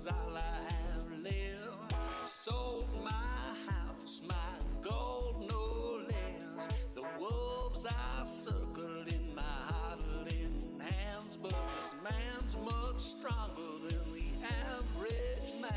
is all I have left. Sold my house, my gold no less. The wolves are circled in my huddling hands, but this man's much stronger than the average man.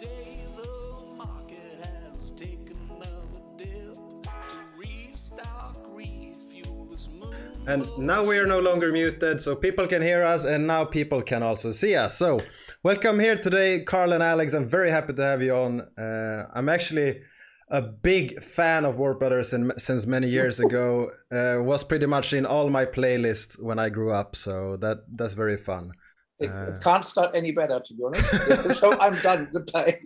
Today the market has taken another dip to restock, refuel this moon. And now we are no longer muted, so people can hear us, and now people can also see us. So, welcome here today, Carl and Alex. I'm very happy to have you on. I'm actually a big fan of War Brothers since many years ago. Was pretty much in all my playlists when I grew up, so that's very fun. It can't start any better, to be honest. So I'm done. Goodbye.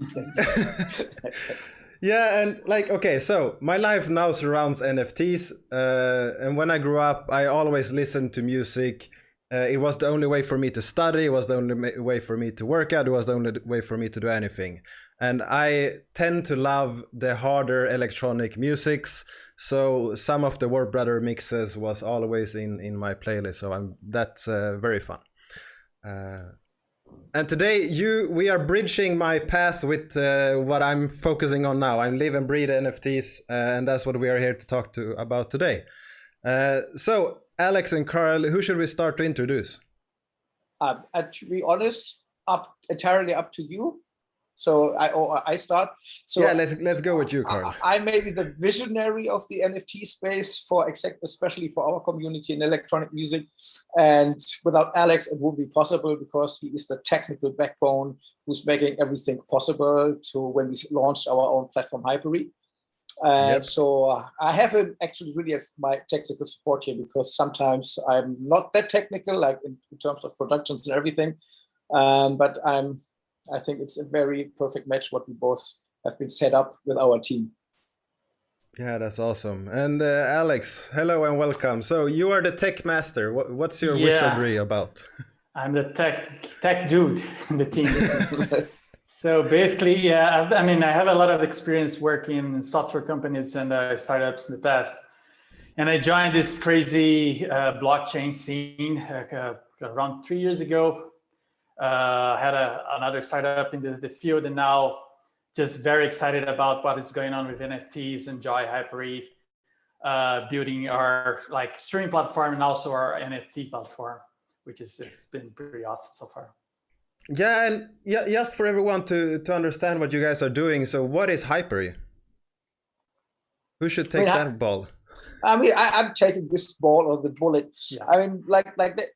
Yeah, and okay, so my life now surrounds NFTs. And when I grew up, I always listened to music. It was the only way for me to study. It was the only way for me to work out. It was the only way for me to do anything. And I tend to love the harder electronic musics. So some of the War Brother mixes was always in my playlist. So that's very fun. And today we are bridging my past with what I'm focusing on now. I'm live and breathe NFTs, and that's what we are here to talk about today. So Alex and Carl, who should we start to introduce? To be honest, entirely up to you. So I start. So yeah, let's go with you, Carl. I may be the visionary of the NFT space especially for our community in electronic music. And without Alex, it wouldn't be possible because he is the technical backbone who's making everything possible to when we launched our own platform, Hypery. Yep. So I have him actually really as my technical support here because sometimes I'm not that technical, like in terms of productions and everything. But I think it's a very perfect match what we both have been set up with our team. Yeah, that's awesome. And Alex, hello and welcome. So you are the tech master. What's your wizardry about? I'm the tech dude in the team. So basically, I have a lot of experience working in software companies and startups in the past. And I joined this crazy blockchain scene around 3 years ago. Had another startup in the field, and now just very excited about what is going on with NFTs and Joy Hypery, building our streaming platform and also our NFT platform, which it's been pretty awesome so far. Yeah, and just for everyone to understand what you guys are doing. So what is Hypery? Who should take that ball? I mean, I'm taking this ball or the bullet. Yeah. I mean,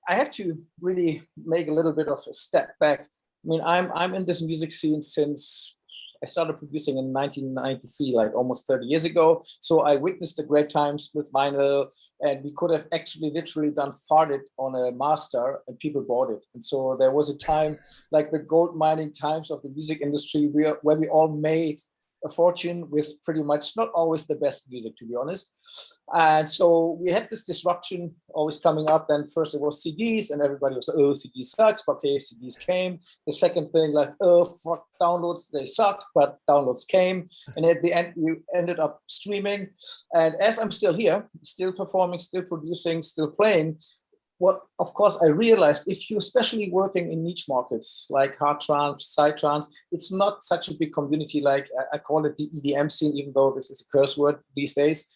I have to really make a little bit of a step back. I mean, I'm in this music scene since I started producing in 1993, like almost 30 years ago. So I witnessed the great times with vinyl, and we could have actually literally farted on a master and people bought it. And so there was a time like the gold mining times of the music industry where we all made a fortune with pretty much not always the best music, to be honest. And so we had this disruption always coming up. Then first it was CDs and everybody was like, oh, CDs sucks, but okay, CDs came. The second thing, like, oh, fuck, downloads, they suck, but downloads came. And at the end, we ended up streaming. And as I'm still here, still performing, still producing, still playing, what, of course, I realized if you're especially working in niche markets like hard trance, side trance, it's not such a big community. Like I call it the EDM scene, even though this is a curse word these days.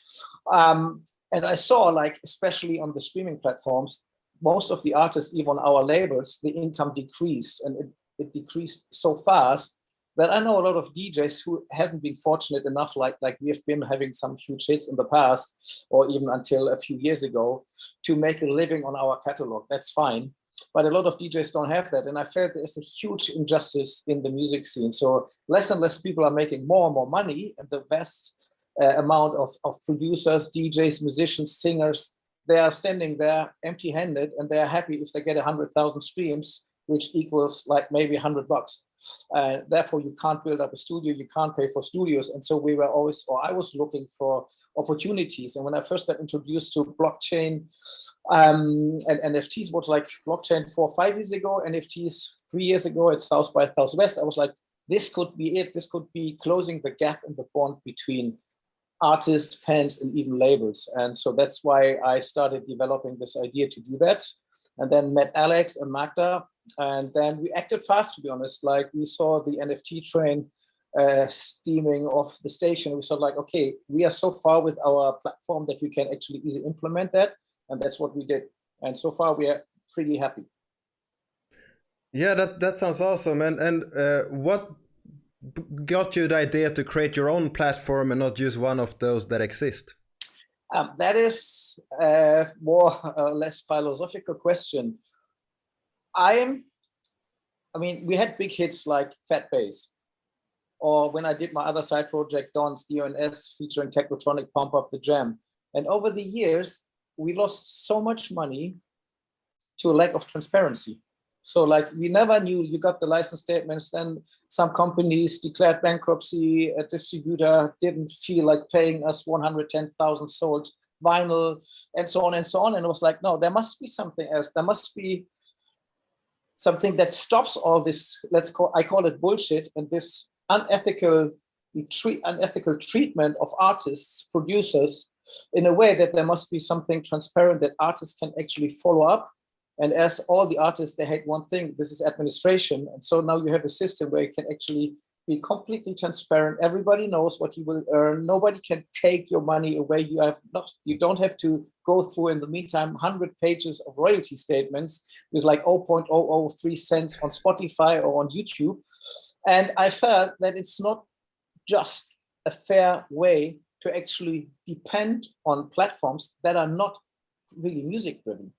And I saw, like, especially on the streaming platforms, most of the artists, even on our labels, the income decreased, and it decreased so fast that I know a lot of DJs who haven't been fortunate enough, like we have been having some huge hits in the past, or even until a few years ago, to make a living on our catalog. That's fine. But a lot of DJs don't have that. And I felt there's a huge injustice in the music scene. So less and less people are making more and more money. And the vast amount of producers, DJs, musicians, singers, they are standing there empty-handed, and they are happy if they get 100,000 streams, which equals like maybe $100. Therefore, you can't build up a studio, you can't pay for studios. And so we were always, or I was looking for opportunities. And when I first got introduced to blockchain and NFTs, was like blockchain 4 or 5 years ago, NFTs 3 years ago at South by Southwest, I was like, this could be it. This could be closing the gap in the bond between artists, fans, and even labels. And so that's why I started developing this idea to do that. And then met Alex and Magda. And then we acted fast, to be honest. Like we saw the NFT train steaming off the station. We saw like, okay, we are so far with our platform that we can actually easily implement that. And that's what we did. And so far we are pretty happy. Yeah, that sounds awesome. And what got you the idea to create your own platform and not use one of those that exist? That is more or less philosophical question. I mean, we had big hits like Fat Bass, or when I did my other side project, Don's DONS featuring Technotronic Pump Up the Jam. And over the years, we lost so much money to a lack of transparency. So like we never knew, you got the license statements, then some companies declared bankruptcy, a distributor didn't feel like paying us 110,000 sold vinyl and so on and so on. And it was like, no, there must be something else. There must be something that stops all this, I call it bullshit, and this unethical treatment of artists, producers, in a way that there must be something transparent that artists can actually follow up. And as all the artists, they hate one thing, this is administration. And so now you have a system where you can actually be completely transparent. Everybody knows what you will earn. Nobody can take your money away. You don't have to go through, in the meantime, 100 pages of royalty statements with like 0.003 cents on Spotify or on YouTube. And I felt that it's not just a fair way to actually depend on platforms that are not really music driven.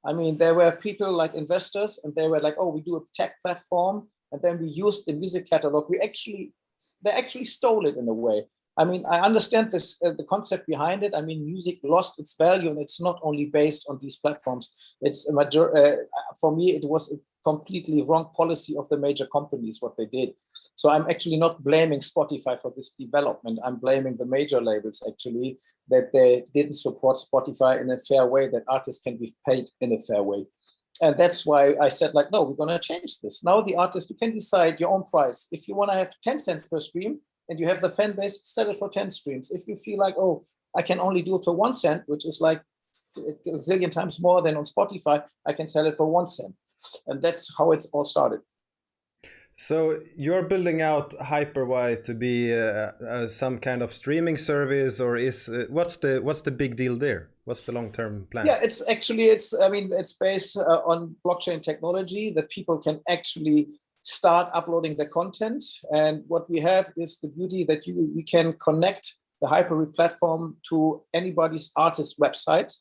I mean, there were people like investors, and they were like, oh, we do a tech platform, and then we used the music catalog. They actually stole it in a way. I mean, I understand this, the concept behind it. I mean, music lost its value, and it's not only based on these platforms. It's for me, it was a completely wrong policy of the major companies, what they did. So I'm actually not blaming Spotify for this development. I'm blaming the major labels, actually, that they didn't support Spotify in a fair way, that artists can be paid in a fair way. And that's why I said, like, no, we're going to change this. Now the artist, you can decide your own price. If you want to have 10 cents per stream and you have the fan base, sell it for 10 streams. If you feel like, oh, I can only do it for 1 cent, which is like a zillion times more than on Spotify, I can sell it for 1 cent. And that's how it's all started. So you're building out Hyperwise to be some kind of streaming service, or what's the big deal there? What's the long-term plan? Yeah, it's based on blockchain technology that people can actually start uploading the content. And what we have is the beauty that we can connect the Hyperwise platform to anybody's artist website.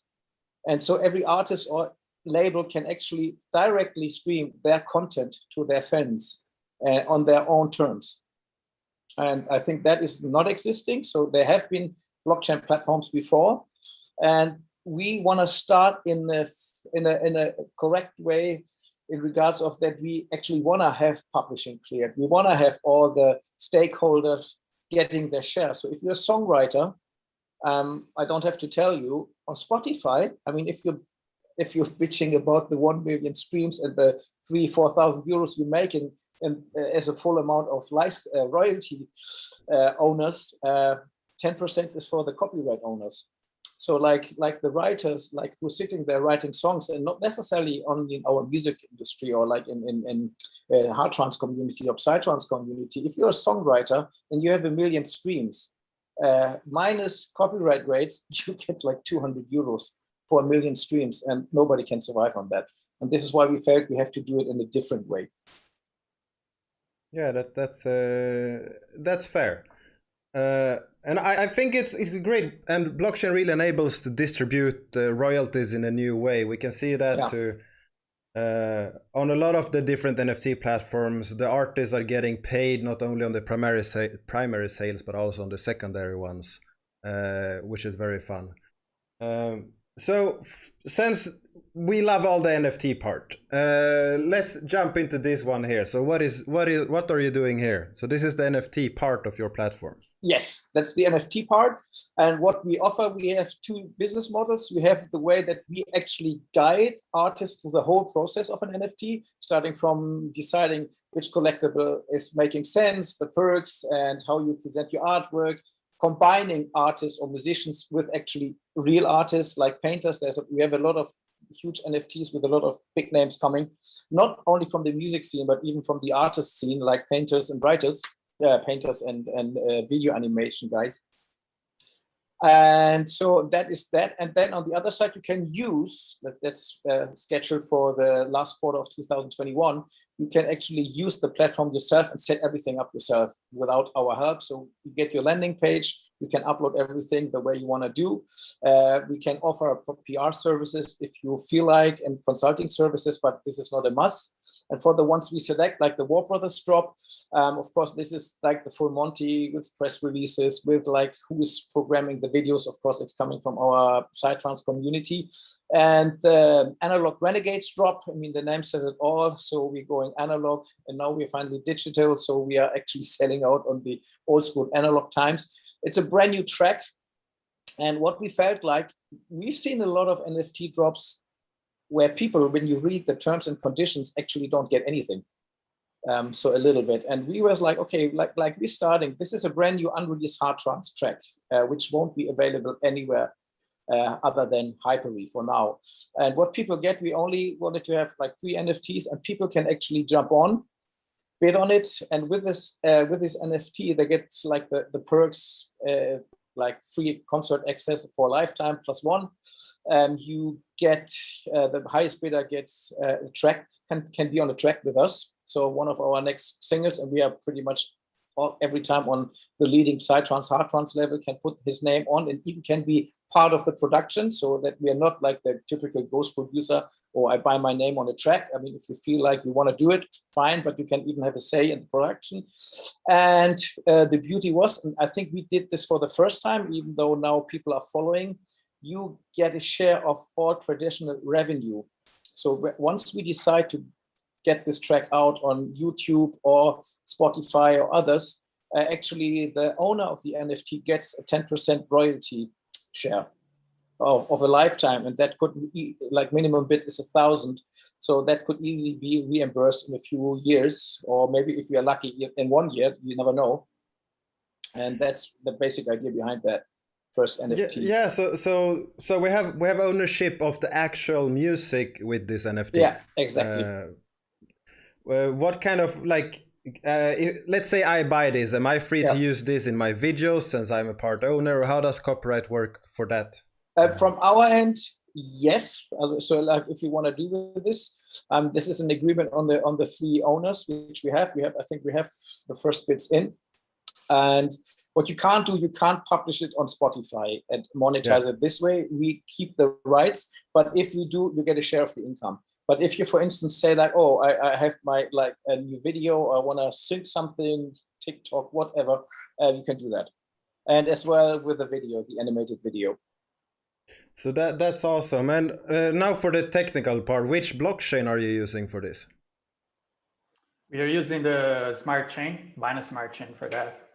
And so every artist or label can actually directly stream their content to their fans on their own terms. And I think that is not existing. So there have been blockchain platforms before, and we want to start in a correct way in regards of that. We actually want to have publishing cleared. We want to have all the stakeholders getting their share. So if you're a songwriter, I don't have to tell you, on Spotify, I mean, if you're bitching about the 1 million streams and the 3,000-4,000 euros you're making, and as a full amount of royalty owners, 10% is for the copyright owners. So like the writers, like who's sitting there writing songs, and not necessarily only in our music industry or like in hard trance community or psytrance community. If you're a songwriter and you have 1 million streams, minus copyright rates, you get like 200 euros for 1 million streams, and nobody can survive on that. And this is why we felt we have to do it in a different way. Yeah, that's fair. And I think it's great, and blockchain really enables to distribute royalties in a new way. We can see that on a lot of the different NFT platforms, the artists are getting paid not only on the primary sales, but also on the secondary ones, which is very fun. So since we love all the NFT part. Let's jump into this one here. So what are you doing here? So this is the NFT part of your platform. Yes, that's the NFT part. And what we offer, we have two business models. We have the way that we actually guide artists through the whole process of an NFT, starting from deciding which collectible is making sense, the perks, and how you present your artwork, combining artists or musicians with actually real artists like painters. We have a lot of huge NFTs with a lot of big names coming, not only from the music scene, but even from the artist scene, like painters and writers. Painters and video animation guys. And so that is that. And then on the other side, you can use, that's scheduled for the last quarter of 2021, you can actually use the platform yourself and set everything up yourself without our help. So you get your landing page, you can upload everything the way you want to do. We can offer PR services if you feel like, and consulting services, but this is not a must. And for the ones we select, like the War Brothers drop, of course, this is like the full Monty with press releases, with like who is programming the videos. Of course, it's coming from our Psytrance community. And the Analog Renegades drop, I mean, the name says it all. So we're going analog, and now we're finally digital. So we are actually selling out on the old school analog times. It's a brand new track. And what we felt like, we've seen a lot of NFT drops where people, when you read the terms and conditions, actually don't get anything. So a little bit. And we was like, okay, like we're starting, this is a brand new unreleased hard trance track, which won't be available anywhere other than Hyper-V for now. And what people get, we only wanted to have like 3 NFTs, and people can actually jump on, bid on it. And with this NFT, they get like the perks, like free concert access for a lifetime +1. You get the highest bidder gets a track, can be on a track with us. So one of our next singles, and we are pretty much every time on the leading Psytrance, hard trance level, can put his name on and even can be part of the production, so that we are not like the typical ghost producer, or I buy my name on a track. I mean, if you feel like you want to do it, fine, but you can even have a say in the production. And the beauty was, and I think we did this for the first time, even though now people are following, you get a share of all traditional revenue. So once we decide to get this track out on YouTube or Spotify or others, actually the owner of the NFT gets a 10% royalty share of a lifetime, and that could be like minimum bid is 1,000, so that could easily be reimbursed in a few years, or maybe if we are lucky in 1 year, you never know. And that's the basic idea behind that first NFT. Yeah. So we have ownership of the actual music with this NFT. Yeah, exactly. What kind of like? Let's say I buy this. Am I free to use this in my videos since I'm a part owner? Or how does copyright work for that? From our end, yes. So like if you want to do this, this is an agreement on the 3 owners, which we have. I think we have the first bits in. And what you can't do, you can't publish it on Spotify and monetize it this way. We keep the rights, but if you do, you get a share of the income. But if you, for instance, say like, oh, I have my like a new video, I want to sync something, TikTok, whatever, you can do that. And as well with the video, the animated video. So that's awesome. And now for the technical part, which blockchain are you using for this? We are using the smart chain, Binance Smart Chain for that.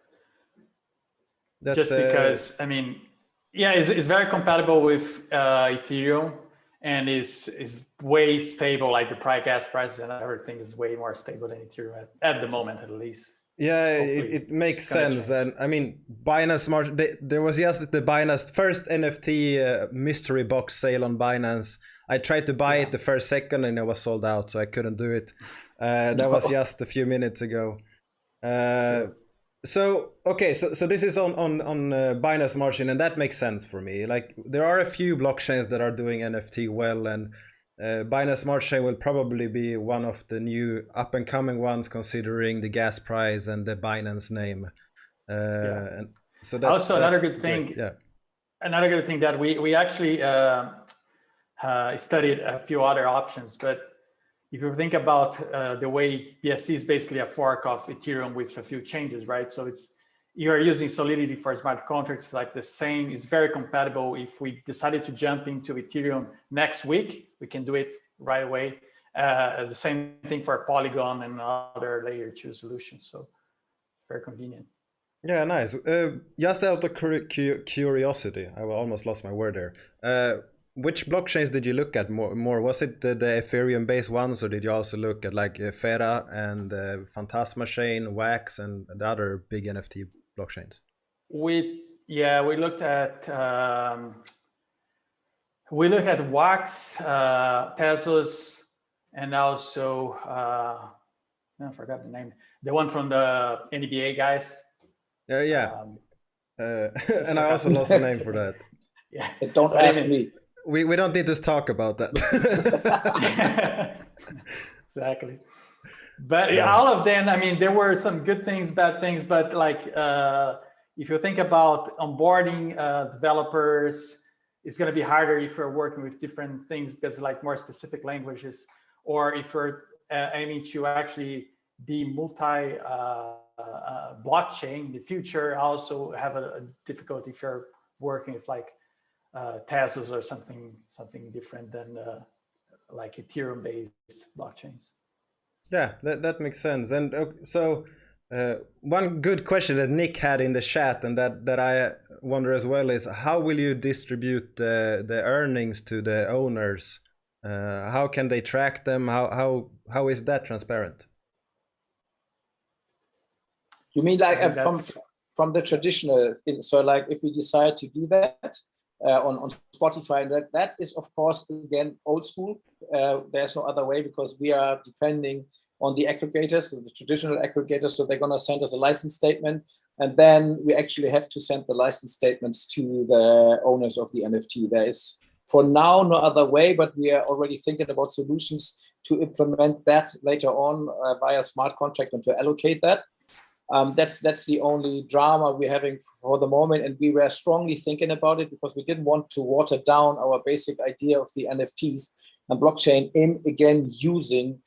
That's, just because, I mean, yeah, it's very compatible with Ethereum, and is way stable. Like the gas prices and everything is way more stable than Ethereum at the moment, at least. Yeah, it makes sense. And I mean, Binance Smart, there was just the Binance first NFT mystery box sale on Binance. I tried to buy it the first second and it was sold out, so I couldn't do it. That was just a few minutes ago. So this is on Binance Smart Chain, and that makes sense for me. Like there are a few blockchains that are doing NFT well, and Binance Smart Chain will probably be one of the new up and coming ones, considering the gas price and the Binance name. And so that's also another good thing. Great. Yeah, another good thing that we actually studied a few other options, but if you think about the way BSC is basically a fork of Ethereum with a few changes, right? So you are using Solidity for smart contracts, like the same is very compatible. If we decided to jump into Ethereum next week, we can do it right away. The same thing for Polygon and other layer 2 solutions. So very convenient. Yeah, nice. Just out of curiosity, I almost lost my word there. Which blockchains did you look at more? Was it the Ethereum-based ones, or did you also look at like Fera and Phantasma Chain, Wax, and the other big NFT blockchains? We looked at Wax, Tezos, and also I forgot the name. The one from the NBA guys. And I also lost the name for that. Yeah. Don't ask me. We don't need to talk about that. Exactly. But all of them, I mean, there were some good things, bad things, but like if you think about onboarding developers, it's going to be harder if you're working with different things because like more specific languages, or if you're aiming to actually be multi blockchain in the future, also have a difficulty if you're working with like Tezos or something different than like Ethereum based blockchains. Yeah, that makes sense. And so one good question that Nick had in the chat, and that I wonder as well, is how will you distribute the earnings to the owners? How can they track them? How is that transparent? You mean like from the traditional? So like if we decide to do that on Spotify, that is of course again old school. There's no other way because we are depending on the aggregators, the traditional aggregators. So they're gonna send us a license statement, and then we actually have to send the license statements to the owners of the NFT. There is for now no other way, but we are already thinking about solutions to implement that later on via smart contract and to allocate that. That's the only drama we're having for the moment, and we were strongly thinking about it because we didn't want to water down our basic idea of the NFTs and blockchain in again using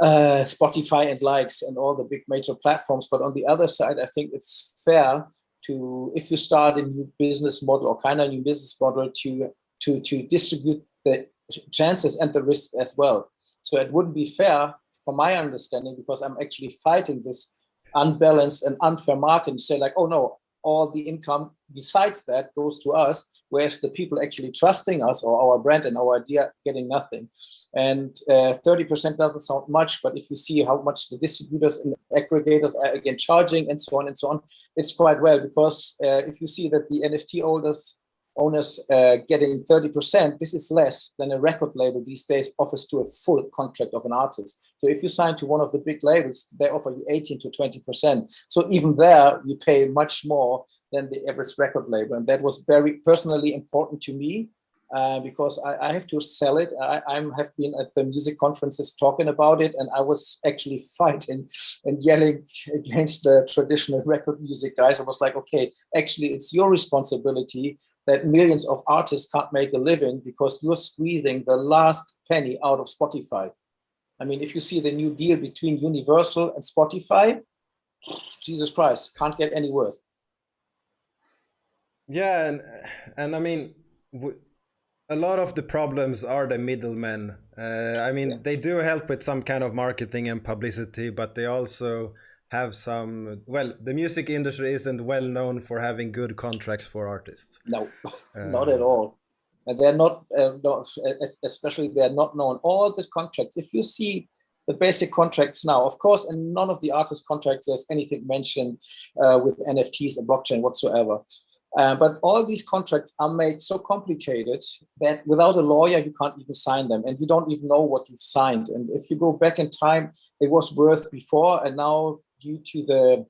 Spotify and likes and all the big major platforms. But on the other side, I think it's fair to, if you start a new business model or kind of new business model, to distribute the chances and the risk as well. So it wouldn't be fair, from my understanding, because I'm actually fighting this unbalanced and unfair market and say like, oh no, all the income besides that goes to us, whereas the people actually trusting us or our brand and our idea getting nothing. And 30% doesn't sound much, but if you see how much the distributors and aggregators are again charging and so on, it's quite well, because if you see that the NFT owners getting 30%, this is less than a record label these days offers to a full contract of an artist. So if you sign to one of the big labels, they offer you 18 to 20%. So even there, you pay much more than the average record label. And that was very personally important to me because I have to sell it. I have been at the music conferences talking about it, and I was actually fighting and yelling against the traditional record music guys. I was like, okay, actually, it's your responsibility that millions of artists can't make a living because you're squeezing the last penny out of Spotify. I mean, if you see the new deal between Universal and Spotify, Jesus Christ, can't get any worse. Yeah, and I mean, a lot of the problems are the middlemen. I mean, they do help with some kind of marketing and publicity, but they also have some, well, the music industry isn't well known for having good contracts for artists. No, not at all. And they're not, especially they're not known. All the contracts, if you see the basic contracts now, of course, and none of the artist contracts there's anything mentioned with NFTs and blockchain whatsoever. But all these contracts are made so complicated that without a lawyer, you can't even sign them. And you don't even know what you've signed. And if you go back in time, it was worth before. And now, due to the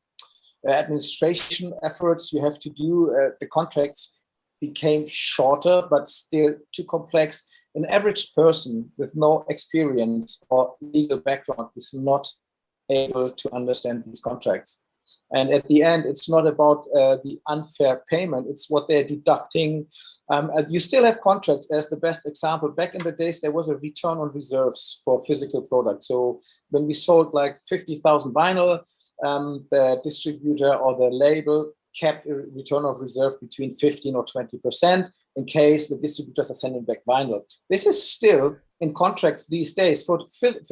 administration efforts you have to do, the contracts became shorter, but still too complex. An average person with no experience or legal background is not able to understand these contracts. And at the end, it's not about the unfair payment, it's what they're deducting. You still have contracts as the best example. Back in the days, there was a return on reserves for physical products. So when we sold like 50,000 vinyl, the distributor or the label kept a return of reserve between 15 or 20% in case the distributors are sending back vinyl. This is still in contracts these days for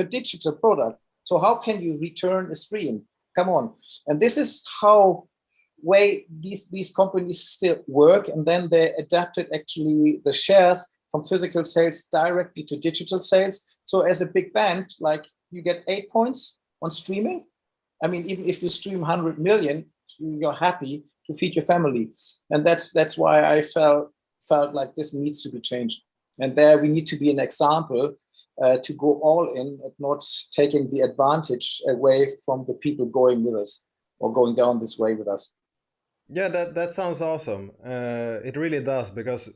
digital product. So how can you return a stream? Come on. And this is how way these companies still work. And then they adapted actually the shares from physical sales directly to digital sales. So as a big band, like you get 8 points on streaming. I mean, even if you stream 100 million, you're happy to feed your family. And that's why I felt like this needs to be changed. And there we need to be an example to go all in and not taking the advantage away from the people going with us or going down this way with us. Yeah, that sounds awesome. It really does, because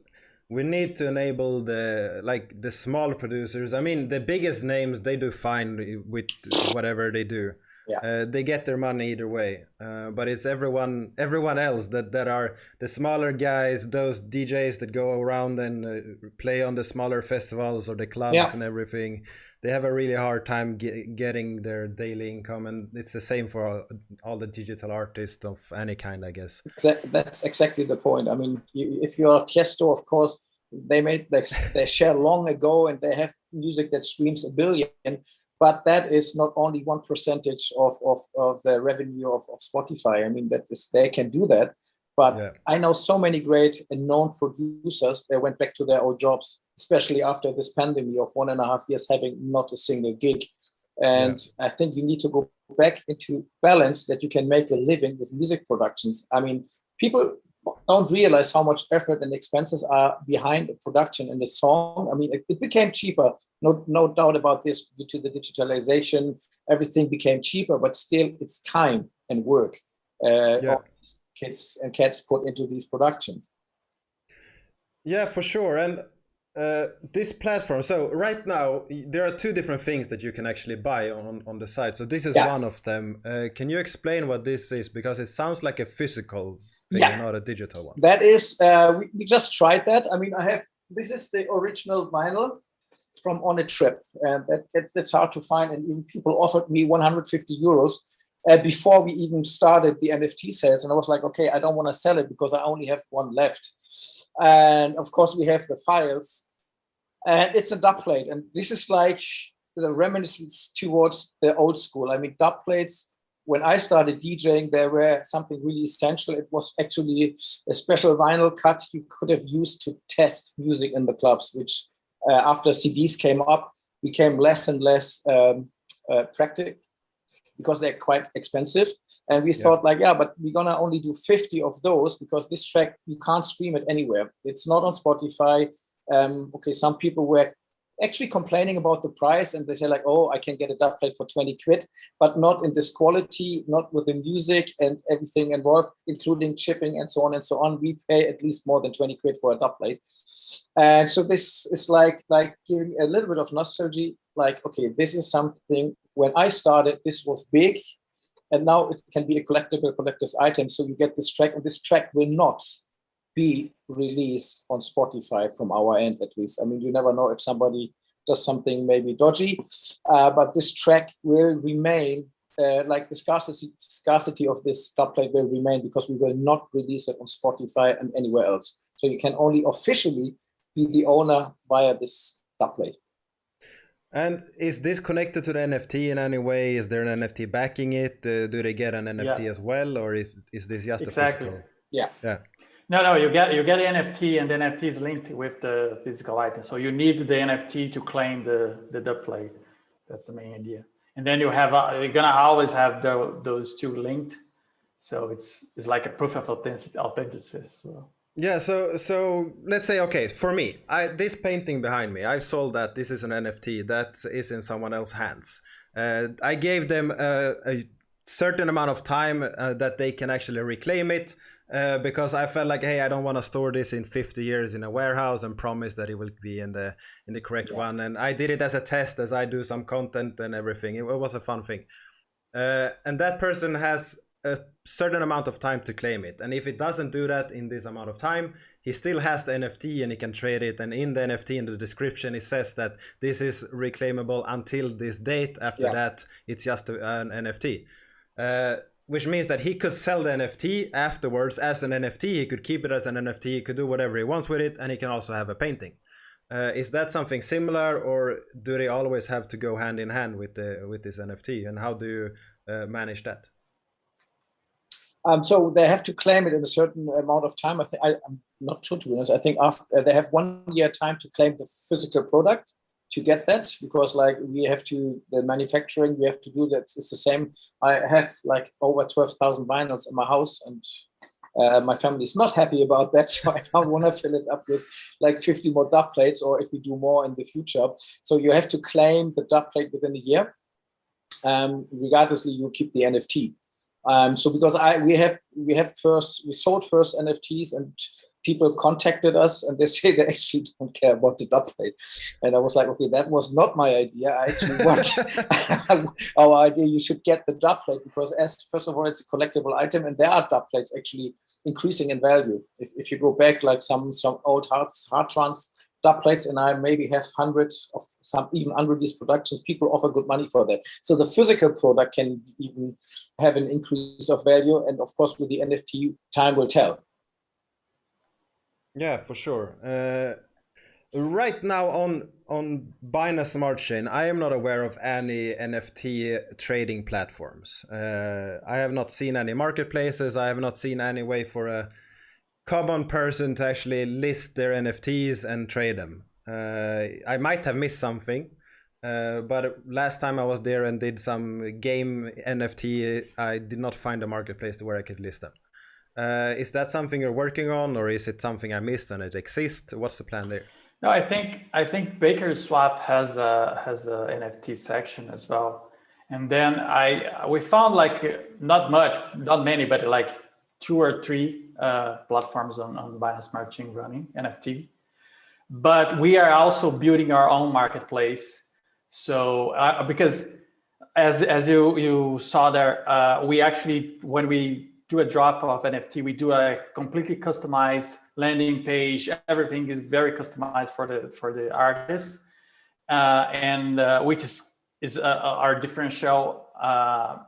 we need to enable the small producers. I mean, the biggest names, they do fine with whatever they do. Yeah. They get their money either way, but it's everyone else that are the smaller guys, those DJs that go around and play on the smaller festivals or the clubs and everything. They have a really hard time getting their daily income, and it's the same for all the digital artists of any kind, I guess. That's exactly the point. I mean, if you're Tiesto, of course, they made their share long ago, and they have music that streams 1 billion. But that is not only 1% of the revenue of Spotify. I mean, they can do that. But I know so many great and known producers, they went back to their old jobs, especially after this pandemic of 1.5 years having not a single gig. And I think you need to go back into balance that you can make a living with music productions. I mean, people don't realize how much effort and expenses are behind a production and the song. I mean, it became cheaper. No doubt about this, due to the digitalization, everything became cheaper, but still it's time and work kids and cats put into these productions. Yeah, for sure. And this platform, so right now there are 2 different things that you can actually buy on the site. So this is one of them. Can you explain what this is? Because it sounds like a physical thing, not a digital one. That is, we just tried that. I mean, this is the original vinyl from On a Trip, and that's hard to find. And even people offered me 150 euros before we even started the NFT sales. And I was like, okay, I don't want to sell it because I only have one left. And of course, we have the files. And it's a dub plate. And this is like the reminiscence towards the old school. I mean, dub plates, when I started DJing, they were something really essential. It was actually a special vinyl cut you could have used to test music in the clubs, which after CDs came up, became less and less practical because they're quite expensive. And we thought but we're gonna only do 50 of those because this track, you can't stream it anywhere. It's not on Spotify. Some people were actually complaining about the price, and they say like, oh, I can get a dub plate for 20 quid, but not in this quality, not with the music and everything involved, including shipping and so on and so on. We pay at least more than 20 quid for a dub plate. And so this is like giving a little bit of nostalgia, like, okay, this is something, when I started, this was big, and now it can be a collector's item. So you get this track, and this track will not be released on Spotify from our end, at least. I mean, you never know if somebody does something maybe dodgy, but this track will remain, like the scarcity of this dub plate will remain, because we will not release it on Spotify and anywhere else. So you can only officially be the owner via this dub plate. And is this connected to the NFT in any way? Is there an NFT backing it? Do they get an NFT as well, or is this just a physical? Yeah. No, you get the NFT, and the NFT is linked with the physical item. So you need the NFT to claim the dub plate. That's the main idea. And then you're gonna always have those 2 linked. So it's like a proof of authenticity. So. Yeah, so let's say, okay, for me, this painting behind me, I've sold that. This is an NFT that is in someone else's hands. I gave them a certain amount of time that they can actually reclaim it, because I felt like, hey, I don't want to store this in 50 years in a warehouse and promise that it will be in the correct one. And I did it as a test, as I do some content and everything. It was a fun thing. And that person has a certain amount of time to claim it. And if it doesn't do that in this amount of time, he still has the NFT and he can trade it. And in the NFT, in the description, it says that this is reclaimable until this date. After that, it's just an NFT. which means that he could sell the NFT afterwards as an NFT. He could keep it as an NFT. He could do whatever he wants with it, and he can also have a painting. Is that something similar, or do they always have to go hand in hand with this NFT? And how do you manage that? So they have to claim it in a certain amount of time. I'm not sure, to be honest. I think after they have 1 year time to claim the physical product to get that, because like we have to, the manufacturing, we have to do that. It's the same. I have like over 12,000 vinyls in my house, and my family is not happy about that. So I don't want to fill it up with like 50 more dub plates, or if we do more in the future. So you have to claim the dub plate within a year. Regardlessly, you keep the NFT. So because we sold first NFTs, and people contacted us and they say they actually don't care about the dub plate. And I was like, okay, that was not my idea. I actually want our idea. You should get the dub plate, because first of all, it's a collectible item, and there are dub plates actually increasing in value. If you go back like some old hard trans dub plates, and I maybe have hundreds of some even unreleased productions, people offer good money for that. So the physical product can even have an increase of value, and of course with the NFT, time will tell. Yeah, for sure. Right now on Binance Smart Chain, I am not aware of any NFT trading platforms. I have not seen any marketplaces. I have not seen any way for a common person to actually list their NFTs and trade them. I might have missed something, but last time I was there and did some game NFT, I did not find a marketplace where I could list them. Is that something you're working on, or is it something I missed and it exists? What's the plan there? No, I think Baker Swap has a NFT section as well. And then we found like not many, but like 2 or 3 platforms on Binance Smart Chain running NFT. But we are also building our own marketplace. So because as you saw there, we actually, when we do a drop of NFT, we do a completely customized landing page. Everything is very customized for the artist, and which is our differential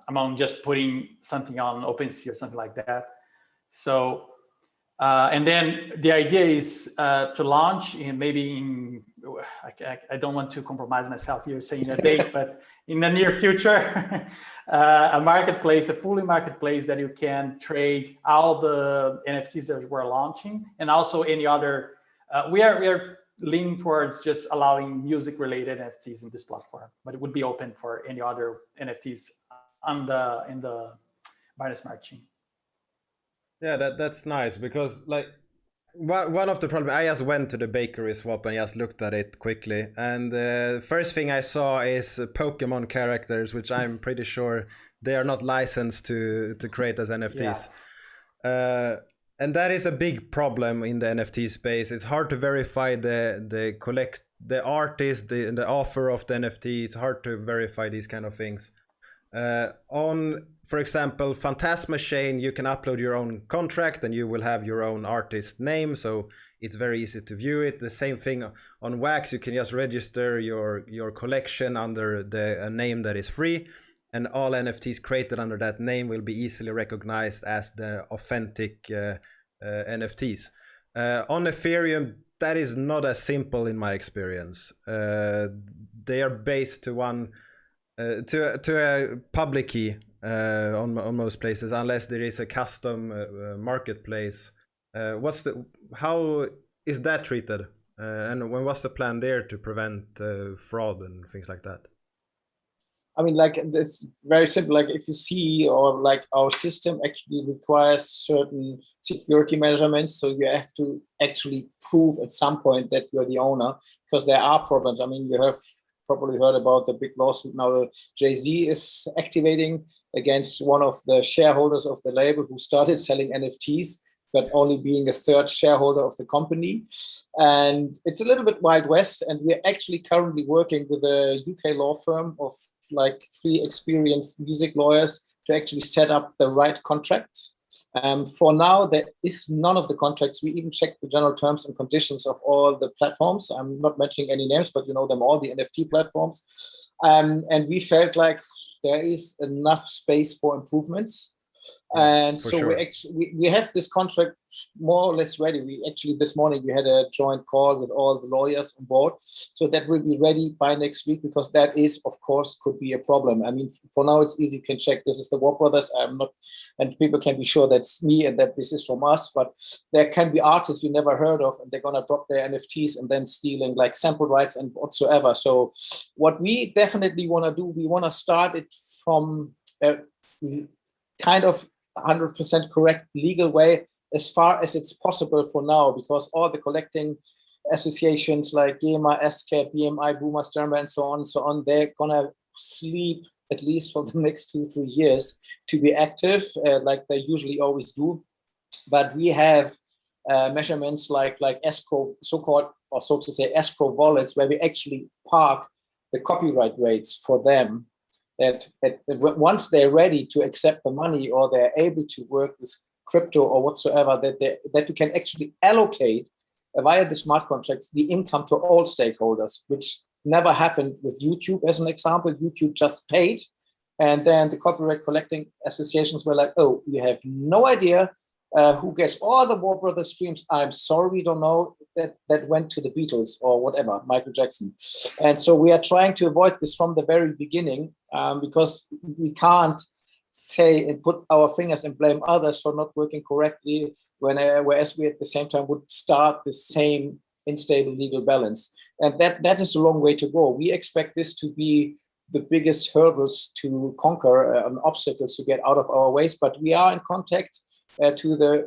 among just putting something on OpenSea or something like that. So, and then the idea is to launch I don't want to compromise myself here saying a date, but in the near future, a marketplace, a fully marketplace that you can trade all the NFTs that we're launching, and also any other. We are leaning towards just allowing music-related NFTs in this platform, but it would be open for any other NFTs in the Binance Smart Chain. Yeah, that's nice, because like one of the problems, I just went to the Bakery Swap and just looked at it quickly, and the first thing I saw is Pokemon characters, which I'm pretty sure they are not licensed to create as NFTs. Yeah. And that is a big problem in the NFT space. It's hard to verify the artist, the author of the NFT. It's hard to verify these kind of things. On, for example, Phantasma Chain, you can upload your own contract and you will have your own artist name, so it's very easy to view it. The same thing on Wax, you can just register your collection under a name that is free, and all NFTs created under that name will be easily recognized as the authentic NFTs. On Ethereum, that is not as simple in my experience. They are based to a public key on most places, unless there is a custom marketplace. How is that treated? And what's the plan there to prevent fraud and things like that? I mean, like, it's very simple. Like, if you see, or like our system actually requires certain security measurements, so you have to actually prove at some point that you're the owner, because there are problems. I mean, you have probably heard about the big lawsuit now Jay-Z is activating against one of the shareholders of the label who started selling NFTs, but only being a third shareholder of the company. And it's a little bit Wild West. And we're actually currently working with a UK law firm of like 3 experienced music lawyers to actually set up the right contracts. For now, there is none of the contracts. We even checked the general terms and conditions of all the platforms. I'm not mentioning any names, but you know them all, the NFT platforms. And we felt like there is enough space for improvements. Yeah, And for so sure. we have this contract more or less ready. We actually this morning we had a joint call with all the lawyers on board, so that will be ready by next week, because that is, of course, could be a problem. I mean, for now it's easy. You can check this is the War Brothers. I'm not, and people can be sure that's me and that this is from us. But there can be artists you never heard of, and they're gonna drop their NFTs and then stealing like sample rights and whatsoever. So what we definitely want to do, we want to start it from a kind of 100% correct legal way as far as it's possible for now, because all the collecting associations like GEMA, SCAP, BMI, Boomer, Sternberg, and so on, they're gonna sleep at least for the next 2-3 years to be active, like they usually always do. But we have measurements like escrow, so-called, or so to say, escrow wallets, where we actually park the copyright rates for them, that once they're ready to accept the money or they're able to work with crypto or whatsoever, that you can actually allocate via the smart contracts the income to all stakeholders, which never happened with YouTube. As an example, YouTube just paid, and then the copyright collecting associations were like, oh, we have no idea who gets all the War Brothers streams. I'm sorry, we don't know. That went to the Beatles or whatever, Michael Jackson. And so we are trying to avoid this from the very beginning, because we can't say and put our fingers and blame others for not working correctly, whereas we at the same time would start the same unstable legal balance. And that is a long way to go. We expect this to be the biggest hurdles to conquer, obstacles to get out of our ways. But we are in contact to the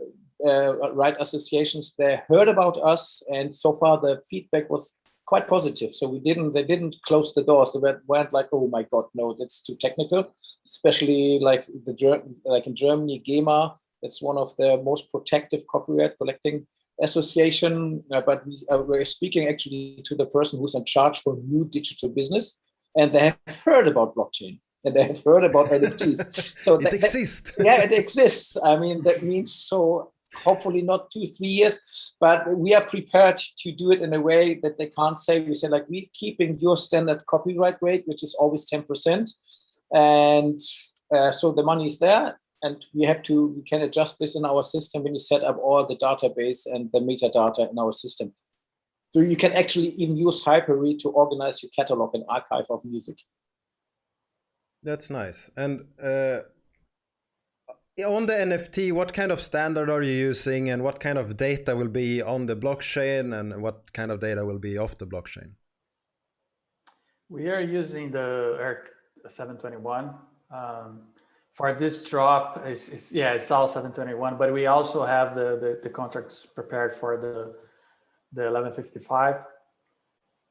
right associations. They heard about us, and so far the feedback was quite positive. So they didn't close the doors. They weren't like, oh my God, no, that's too technical. Especially like in Germany, GEMA, that's one of the most protective copyright collecting association. But we're speaking actually to the person who's in charge for new digital business, and they have heard about blockchain. And they have heard about NFTs. So it exists. Yeah, it exists. I mean, that means so hopefully not 2-3 years, but we are prepared to do it in a way that they can't say, we say like, we keeping your standard copyright rate, which is always 10%. And so the money is there, and we can adjust this in our system when you set up all the database and the metadata in our system. So you can actually even use Hyper-Read to organize your catalog and archive of music. That's nice. And on the NFT, what kind of standard are you using, and what kind of data will be on the blockchain, and what kind of data will be off the blockchain? We are using the ERC 721. For this drop, it's all 721, but we also have the contracts prepared for the 1155.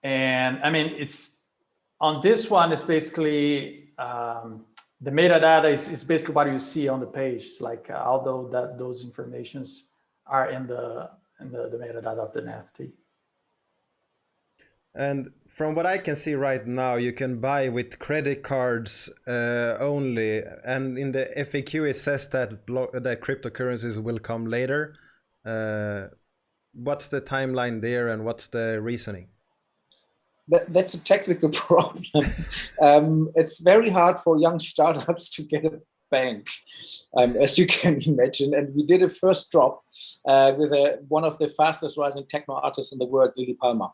And I mean, it's on this one, it's basically the metadata is basically what you see on the page. Like although those informations are in the metadata of the NFT. And from what I can see right now, you can buy with credit cards only. And in the FAQ, it says that cryptocurrencies will come later. What's the timeline there, and what's the reasoning? That's a technical problem. It's very hard for young startups to get a bank, as you can imagine. And we did a first drop with one of the fastest rising techno artists in the world, Lily Palmer.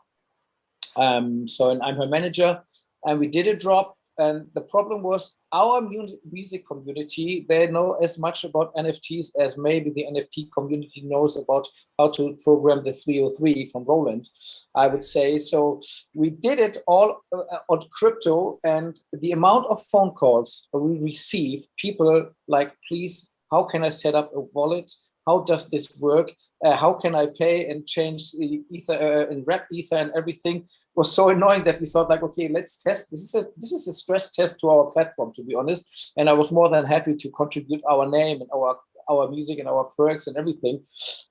And I'm her manager, and we did a drop. And the problem was our music community, they know as much about NFTs as maybe the NFT community knows about how to program the 303 from Roland, I would say. So we did it all on crypto, and the amount of phone calls we receive, people like, please, how can I set up a wallet? How does this work? How can I pay and change the Ether and wrap Ether and everything? Was so annoying that we thought like, okay, let's test. This is a stress test to our platform, to be honest. And I was more than happy to contribute our name and our music and our perks and everything.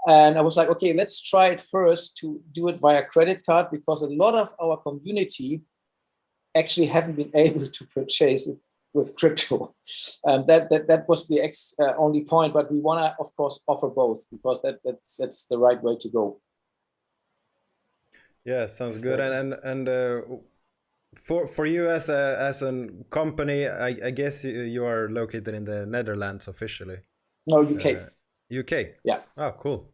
And I was like, okay, let's try it first to do it via credit card, because a lot of our community actually haven't been able to purchase it with crypto. That was the only point, but we want to, of course, offer both, because that's the right way to go. Yeah, sounds good. And for you as a company, I guess you are located in the Netherlands officially. No, UK. UK. Yeah. Oh, cool.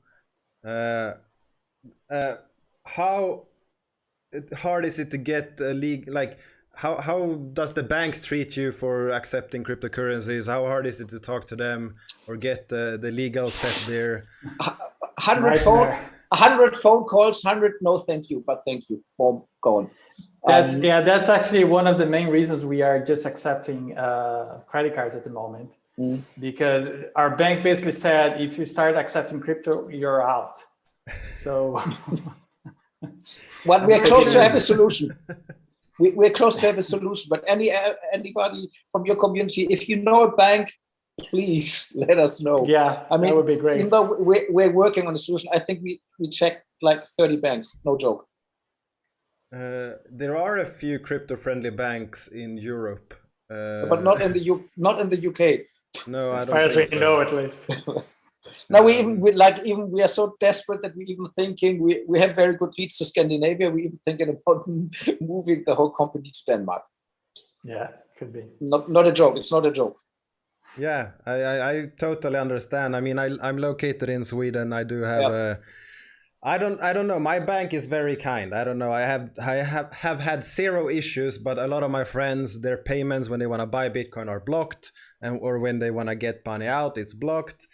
How hard is it to get a league? Like, how does the banks treat you for accepting cryptocurrencies? How hard is it to talk to them or get the legal set there? 100 phone calls, 100 no thank you, but thank you. Boom, gone. That's actually one of the main reasons we are just accepting credit cards at the moment, because our bank basically said if you start accepting crypto, you're out. So, well, we're close to have a solution. We're close to have a solution. But anybody from your community, if you know a bank, please let us know. Yeah, I mean, that would be great. Even though we're working on a solution, I think we checked like 30 banks. No joke. There are a few crypto-friendly banks in Europe, but not in the UK. No, I don't think so. As far as we know, at least. Now we are so desperate that we even thinking we have very good leads to Scandinavia. We even thinking about moving the whole company to Denmark. Yeah, could be. Not a joke. It's not a joke. Yeah, I totally understand. I mean, I'm located in Sweden. I do have I don't know. My bank is very kind. I don't know. I have had zero issues, but a lot of my friends, their payments when they want to buy Bitcoin are blocked, or when they want to get money out, it's blocked.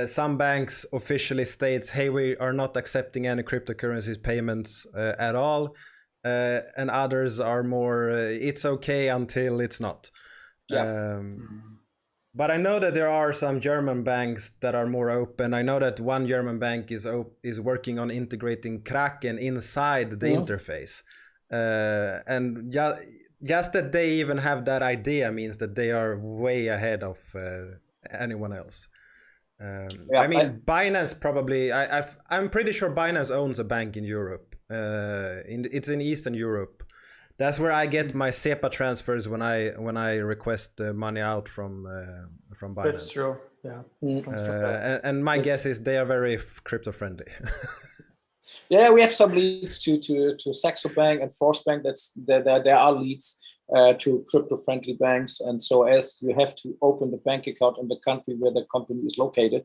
Some banks officially states, hey, we are not accepting any cryptocurrencies payments at all. And others are more, it's okay until it's not. Yeah. But I know that there are some German banks that are more open. I know that one German bank is working on integrating Kraken inside the interface. And just that they even have that idea means that they are way ahead of anyone else. I mean, Binance probably. I'm pretty sure Binance owns a bank in Europe. It's in Eastern Europe. That's where I get my SEPA transfers when I request money out from Binance. That's true. Yeah. And my guess is they are very crypto friendly. Yeah, we have some leads to Saxo Bank and Force Bank. There are leads to crypto-friendly banks, and so as you have to open the bank account in the country where the company is located,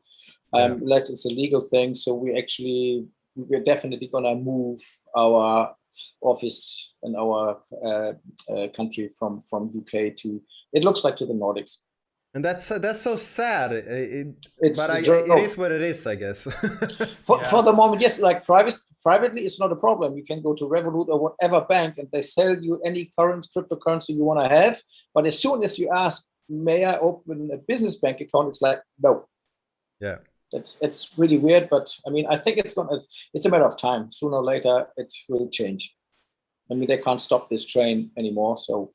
like it's a legal thing. So we're definitely gonna move our office in our country from UK to, it looks like, to the Nordics. And that's so sad. It is what it is, I guess. For the moment, yes. Like privately, it's not a problem. You can go to Revolut or whatever bank, and they sell you any current cryptocurrency you want to have. But as soon as you ask, "May I open a business bank account?" it's like, no. Yeah. It's really weird, but I mean, I think it's a matter of time. Sooner or later, it will change. I mean, they can't stop this train anymore. So.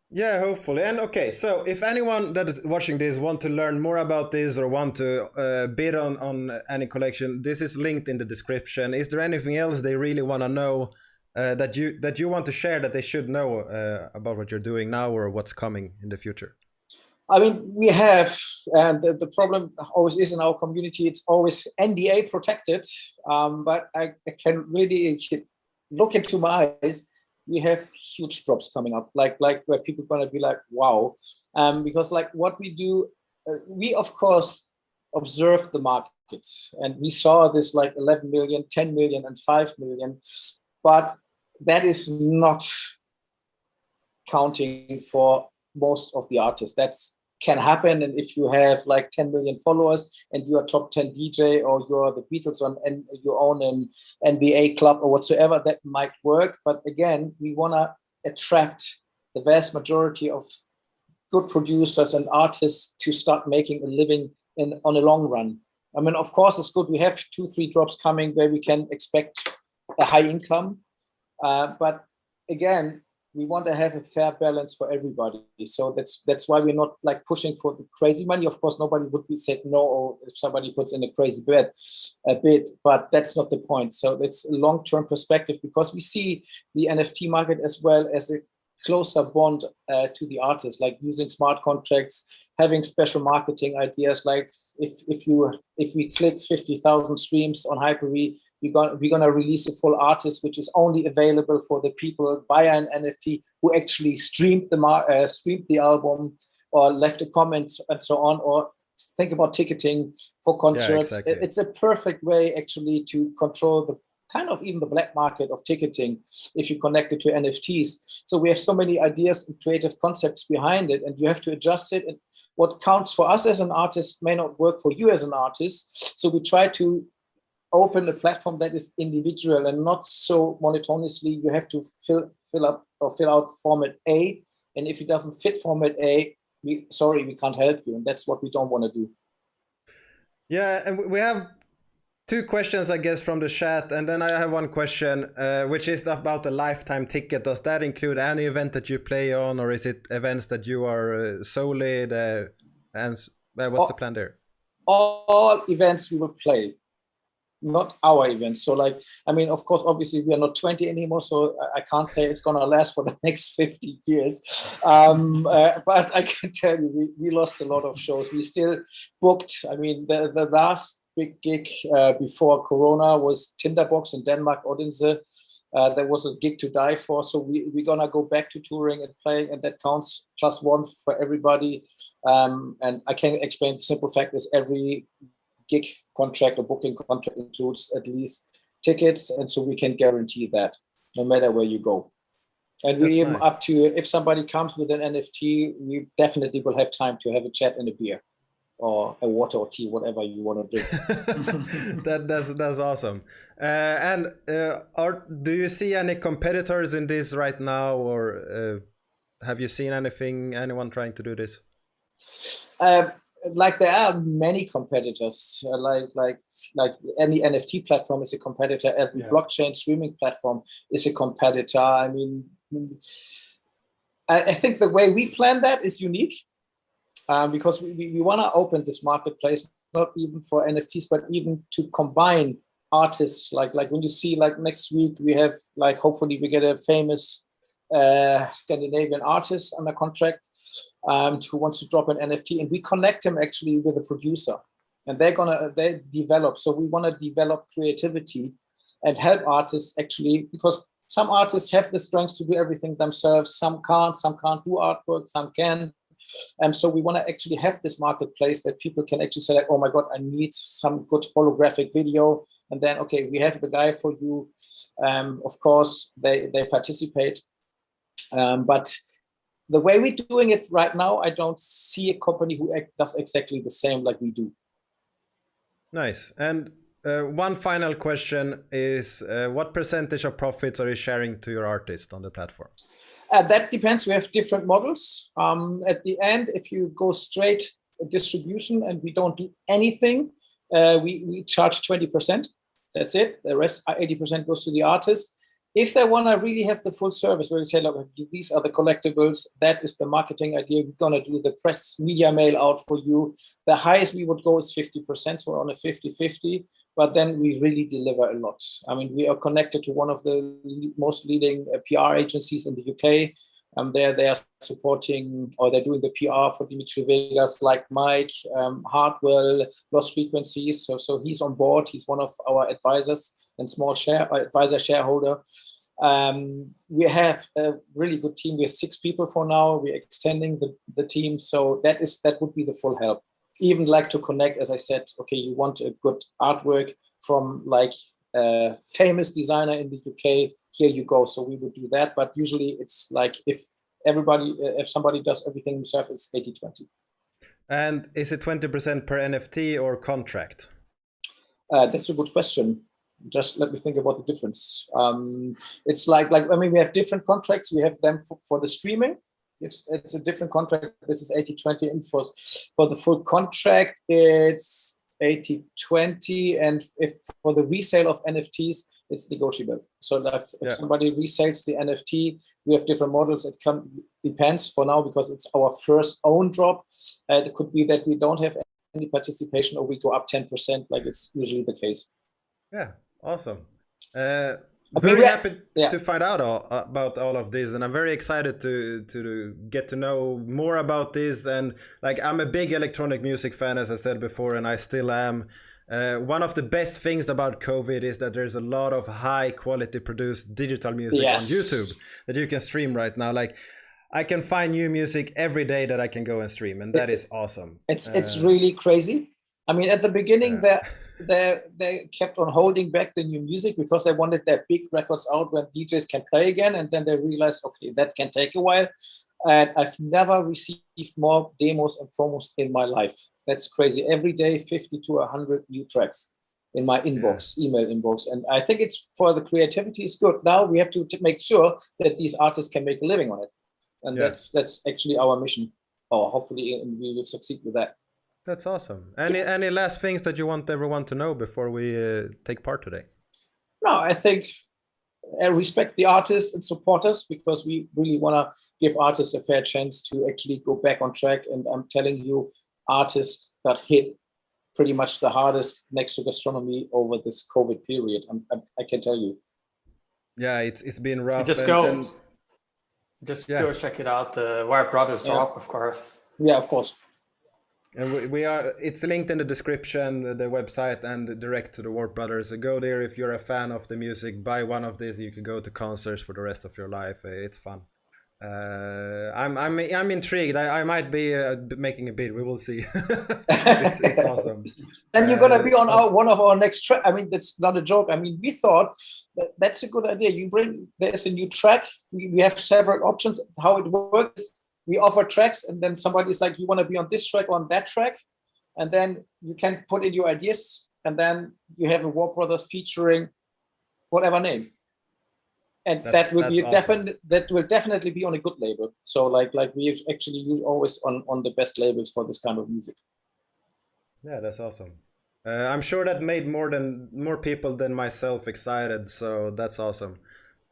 Yeah, hopefully. And okay, so if anyone that is watching this want to learn more about this or want to bid on any collection, this is linked in the description. Is there anything else they really want to know that you want to share that they should know about what you're doing now or what's coming in the future? I mean, we have, and the problem always is in our community, it's always NDA protected, but I can really look into my eyes. We have huge drops coming up, like where people are going to be like, wow. Because like what we do, we of course observe the markets, and we saw this like 11 million, 10 million and 5 million, but that is not counting for most of the artists. That's can happen, and if you have like 10 million followers and you are top 10 DJ, or you're the Beatles and you own an NBA club or whatsoever, that might work. But again, we want to attract the vast majority of good producers and artists to start making a living on a long run. I mean, of course, it's good. We have 2-3 drops coming where we can expect a high income, but again, we want to have a fair balance for everybody. So that's why we're not like pushing for the crazy money. Of course, nobody would be said no, or if somebody puts in a crazy bid, but that's not the point. So it's a long-term perspective, because we see the NFT market as well as a closer bond to the artist, like using smart contracts, having special marketing ideas. Like if we click 50,000 streams on Hyper-V, we're gonna release a full artist which is only available for the people via an NFT who actually streamed the album or left a comment and so on, or think about ticketing for concerts. Yeah, exactly. It's a perfect way actually to control the kind of even the black market of ticketing if you connect it to NFTs. So we have so many ideas and creative concepts behind it, and you have to adjust it. And what counts for us as an artist may not work for you as an artist. So we try to open a platform that is individual and not so monotonously. You have to fill out format A, and if it doesn't fit format A, we can't help you, and that's what we don't want to do. Yeah, and we have two questions, I guess, from the chat, and then I have one question, which is about the lifetime ticket. Does that include any event that you play on, or is it events that you are solely there? And what's the plan there? All events we will play, not our events. So like, I mean, of course, obviously we are not 20 anymore, so I can't say it's going to last for the next 50 years. But I can tell you, we lost a lot of shows. We still booked, I mean, the last big gig before Corona was Tinderbox in Denmark, Odense. There was a gig to die for. So we're going to go back to touring and playing, and that counts +1 for everybody. And I can explain the simple fact is every gig contract or booking contract includes at least tickets, and so we can guarantee that no matter where you go. And we even up to, if somebody comes with an NFT, we definitely will have time to have a chat and a beer or a water or tea, whatever you want to drink. That's awesome. And do you see any competitors in this right now, or have you seen anyone trying to do this? Like there are many competitors, like any NFT platform is a competitor. Every blockchain streaming platform is a competitor. I mean, I think the way we plan that is unique, because we want to open this marketplace, not even for NFTs, but even to combine artists. Like when you see, like next week we have, like, hopefully we get a famous Scandinavian artist under contract who wants to drop an NFT, and we connect him actually with a producer, and they develop. So we want to develop creativity and help artists actually, because some artists have the strength to do everything themselves. Some can't do artwork, some can. And so we want to actually have this marketplace that people can actually say, like, oh my God, I need some good holographic video. And then, okay, we have the guy for you. Of course, they participate. But the way we're doing it right now, I don't see a company who does exactly the same like we do. Nice. And one final question is, what percentage of profits are you sharing to your artist on the platform? That depends. We have different models. At the end, if you go straight distribution and we don't do anything, we charge 20%. That's it. The rest, 80% goes to the artist. If they want to really have the full service, where we say, look, these are the collectibles, that is the marketing idea. We're going to do the press media mail out for you. The highest we would go is 50%, so on a 50-50, but then we really deliver a lot. I mean, we are connected to one of the most leading PR agencies in the UK. They are supporting, or they're doing the PR for Dimitri Vegas, like Mike, Hardwell, Lost Frequencies. So he's on board. He's one of our advisors and small shareholder. We have a really good team. We have 6 people for now. We're extending the team. So that would be the full help. Even like to connect, as I said, okay, you want a good artwork from like a famous designer in the UK, here you go. So we would do that. But usually it's like if somebody does everything himself, it's 80-20. And is it 20% per NFT or contract? That's a good question. Just let me think about the difference. It's like I mean, we have different contracts. We have them for the streaming. It's a different contract. This is 80-20, and for the full contract, it's 80-20. And if for the resale of NFTs, it's negotiable. So that's if somebody resales the NFT, we have different models. It depends for now because it's our first own drop. It could be that we don't have any participation, or we go up 10%, like it's usually the case. Yeah. Awesome. very happy yeah. to find out about all of this, and I'm very excited to get to know more about this. And like, I'm a big electronic music fan, as I said before, and I still am. One of the best things about COVID is that there's a lot of high quality produced digital music on YouTube that you can stream right now. Like, I can find new music every day that I can go and stream, and that is awesome. It's really crazy. I mean, at the beginning, they kept on holding back the new music because they wanted their big records out when DJs can play again, and then they realized, okay, that can take a while. And I've never received more demos and promos in my life. That's crazy. Every day, 50 to 100 new tracks in my inbox, email inbox. And I think it's for the creativity is good. Now we have to make sure that these artists can make a living on it. And that's actually our mission. Or hopefully we will succeed with that. That's awesome. Any last things that you want everyone to know before we take part today? No, I think respect the artists and support us, because we really want to give artists a fair chance to actually go back on track. And I'm telling you, artists got hit pretty much the hardest next to gastronomy over this COVID period. I can tell you. Yeah, it's been rough. Just go check it out. Wire Brothers drop, of course. Yeah, of course. And it's linked in the description, the website, and direct to the Warp Brothers. So go there if you're a fan of the music. Buy one of these. You can go to concerts for the rest of your life. It's fun. I'm intrigued. I might be making a bid. We will see. it's awesome. And you're gonna be on one of our next track. I mean, that's not a joke. I mean, we thought that's a good idea. There's a new track. We have several options. How it works, we offer tracks, and then somebody's like, you want to be on this track or on that track, and then you can put in your ideas, and then you have a Warp Brothers featuring whatever name. And that will definitely be on a good label. So like we actually use always on the best labels for this kind of music. Yeah, that's awesome. I'm sure that made more people than myself excited. So that's awesome.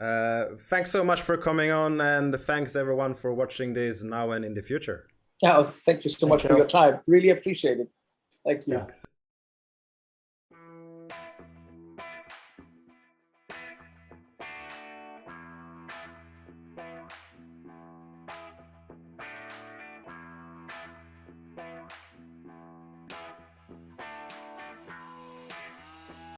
Thanks so much for coming on, and thanks everyone for watching this now and in the future. Yeah, thank you so much for your time. Really appreciate it. Thank you. Thanks.